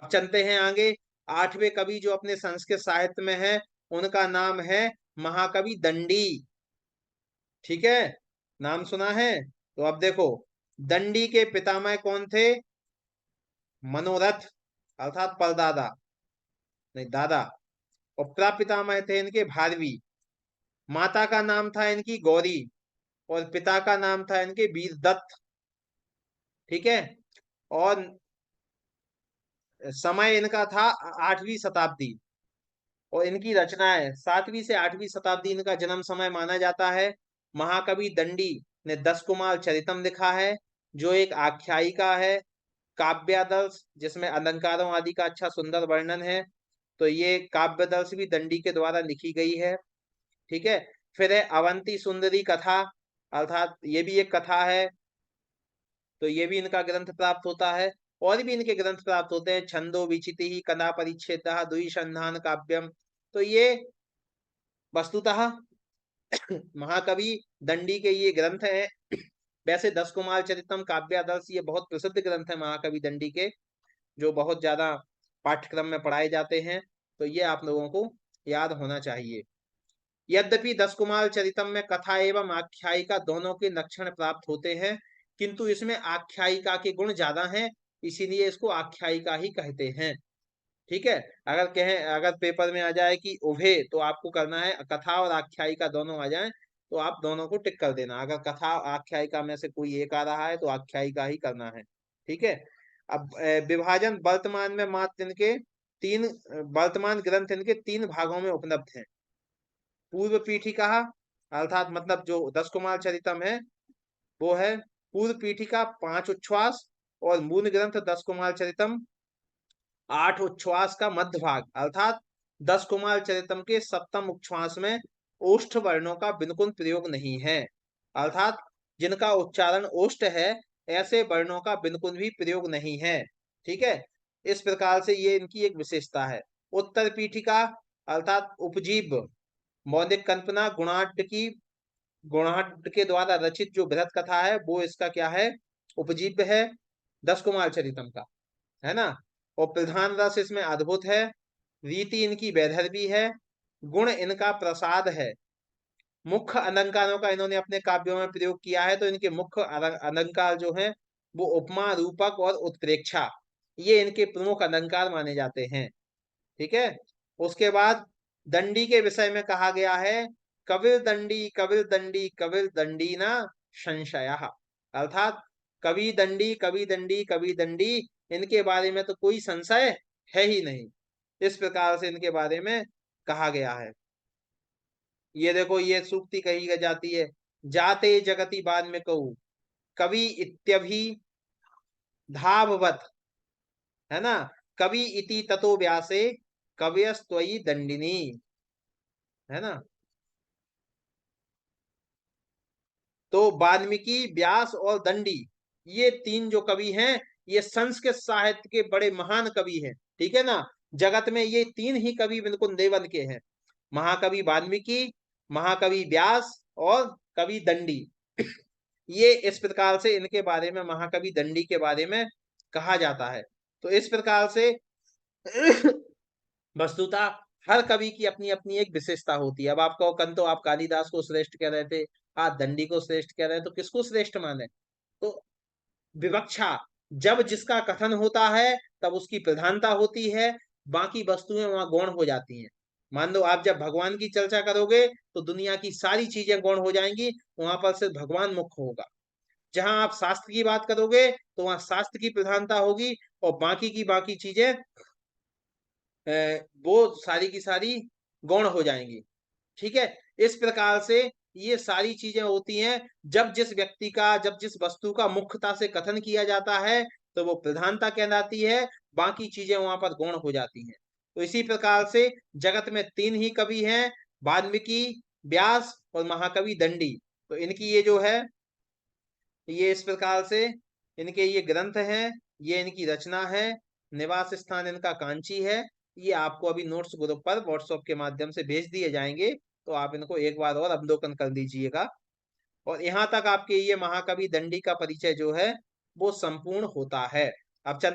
चलते हैं आगे। आठवें कवि जो अपने संस्कृत साहित्य में है, उनका नाम है महाकवि दंडी। ठीक है, नाम सुना है? तो अब देखो, दंडी के पितामह कौन थे? मनोरथ, अर्थात परदादा, नहीं दादा। और प्रपितामह थे इनके भारवी। माता का नाम था इनकी गौरी, और पिता का नाम था इनके वीरदत्त। ठीक है, और समय इनका था 8वीं शताब्दी। और इनकी रचनाएं 7वीं से 8वीं शताब्दी इनका जन्म समय माना जाता है। महाकवि दंडी ने 10 कुमार चरितम लिखा है, जो एक आख्यायिका है। काव्यादर्श, जिसमें अलंकारों आदि का अच्छा सुंदर वर्णन है, तो ये काव्यादर्श भी दंडी के द्वारा लिखी गई है। ठीक है, फिर है अवंती सुंदरी कथा, अर्थात ये भी एक कथा है, तो ये भी इनका ग्रंथ प्राप्त होता है। और भी इनके ग्रंथ प्राप्त होते हैं, छंदो विचिति ही, कला परिच्छेद, द्विसंधान काव्यम। तो ये वस्तुतः महाकवि दंडी के ये ग्रंथ है। वैसे 10 कुमार चरितम, काव्यादर्श, ये बहुत प्रसिद्ध ग्रंथ है महाकवि दंडी के, जो बहुत ज्यादा पाठ्यक्रम में पढ़ाए जाते हैं। तो ये आप लोगों को याद होना चाहिए। यद्यपि 10 कुमार चरितम में कथा एवं आख्यायिका दोनों के लक्षण प्राप्त होते हैं, किंतु इसमें आख्यायिका के गुण ज्यादा हैं, इसीलिए इसको आख्यायिका ही कहते हैं। ठीक है, अगर कहें, अगर पेपर में आ जाए कि उभे, तो आपको करना है कथा और आख्यायिका दोनों आ जाए, तो आप दोनों को टिक कर देना। अगर कथा आख्यायिका में से कोई एक आ रहा है, तो आख्यायिका ही करना है। ठीक है, अब विभाजन वर्तमान में मात्र इनके तीन, वर्तमान ग्रंथ इनके 3 भागों में उपलब्ध हैं। पूर्व पीठिका, अर्थात मतलब जो 10 कुमार चरितम है, वो है पूर्व पीठिका 5 उच्छ्वास, और मूल ग्रंथ 10 कुमार चरितम 8 उच्छ्वास का मध्य भाग, अर्थात 10 कुमार चरितम के सप्तम उच्छ्वास में ओष्ठ वर्णों का बिल्कुल प्रयोग नहीं है, अर्थात जिनका उच्चारण ओष्ठ है, ऐसे वर्णों का बिल्कुल भी प्रयोग नहीं है। ठीक है, इस प्रकार से ये इनकी एक विशेषता है। उत्तर पीठिका, अर्थात उपजीव, मौलिक कल्पना गुणाढ़ की, गुणाढ़ के द्वारा रचित जो बृहत कथा है, वो इसका क्या है? उपजीव्य है 10 कुमार चरितम का, है ना। और प्रधान रस इसमें अद्भुत है, रीति इनकी वैदर्भी है, गुण इनका प्रसाद है। मुख्य अलंकारों का इन्होंने अपने काव्यों में प्रयोग किया है, तो इनके मुख्य अलंकार जो हैं, वो उपमा, रूपक और उत्प्रेक्षा, ये इनके प्रमुख अलंकार माने जाते हैं। ठीक है, उसके बाद दंडी के विषय में कहा गया है, कविर दंडी कविर दंडी कविर दंडी ना संशय, अर्थात कवि दंडी कवि दंडी कवि दंडी, इनके बारे में तो कोई संशय है ही नहीं। इस प्रकार से इनके बारे में कहा गया है। ये देखो, ये सूक्ति कही जाती है, जाते जगति बाद में कहू, कवि इत्यभि धाववत, है ना, कवि इति ततो व्यासे, कवयस्त्वयि दंडिनी, है ना। तो वाल्मीकि, व्यास और दंडी, ये 3 जो कवि हैं, ये संस्कृत साहित्य के बड़े महान कवि हैं। ठीक है ना, जगत में ये 3 ही कवि बिल्कुल देवन के हैं, महाकवि वाल्मीकि, महाकवि व्यास और कवि दंडी। ये इस प्रकार से इनके बारे में, महाकवि दंडी के बारे में कहा जाता है। तो इस प्रकार से वस्तुतः हर कवि की अपनी अपनी एक विशेषता होती है। अब आप कहो कल तो आप कालिदास को श्रेष्ठ कह रहे थे, आज दंडी को श्रेष्ठ कह रहे हैं, तो किसको श्रेष्ठ माने? तो विवक्षा, जब जिसका कथन होता है, तब उसकी प्रधानता होती है, बाकी वस्तुएं वहां गौण हो जाती हैं। मान लो आप जब भगवान की चर्चा करोगे, तो दुनिया की सारी चीजें गौण हो जाएंगी, वहां पर सिर्फ भगवान मुख्य होगा। जहां आप शास्त्र की बात करोगे, तो वहां शास्त्र की प्रधानता होगी, और बाकी की बाकी चीजें वो सारी की सारी गौण हो जाएंगी। ठीक है, इस प्रकार से ये सारी चीजें होती हैं। जब जिस व्यक्ति का, जब जिस वस्तु का मुख्यता से कथन किया जाता है, तो वो प्रधानता कहलाती है, बाकी चीजें वहां पर गौण हो जाती हैं। तो इसी प्रकार से जगत में 3 ही कवि हैं, वाल्मीकि, व्यास और महाकवि दंडी। तो इनकी ये जो है, ये इस प्रकार से इनके ये ग्रंथ हैं, ये इनकी रचना है। निवास स्थान इनका कांची है। ये आपको अभी नोट्स ग्रुप पर व्हाट्सएप के माध्यम से भेज दिए जाएंगे, तो आप इनको एक बार और अवलोकन कर लीजिएगा। और यहाँ तक आपके ये महाकवि दंडी का परिचय जो है, वो संपूर्ण होता है। अब चल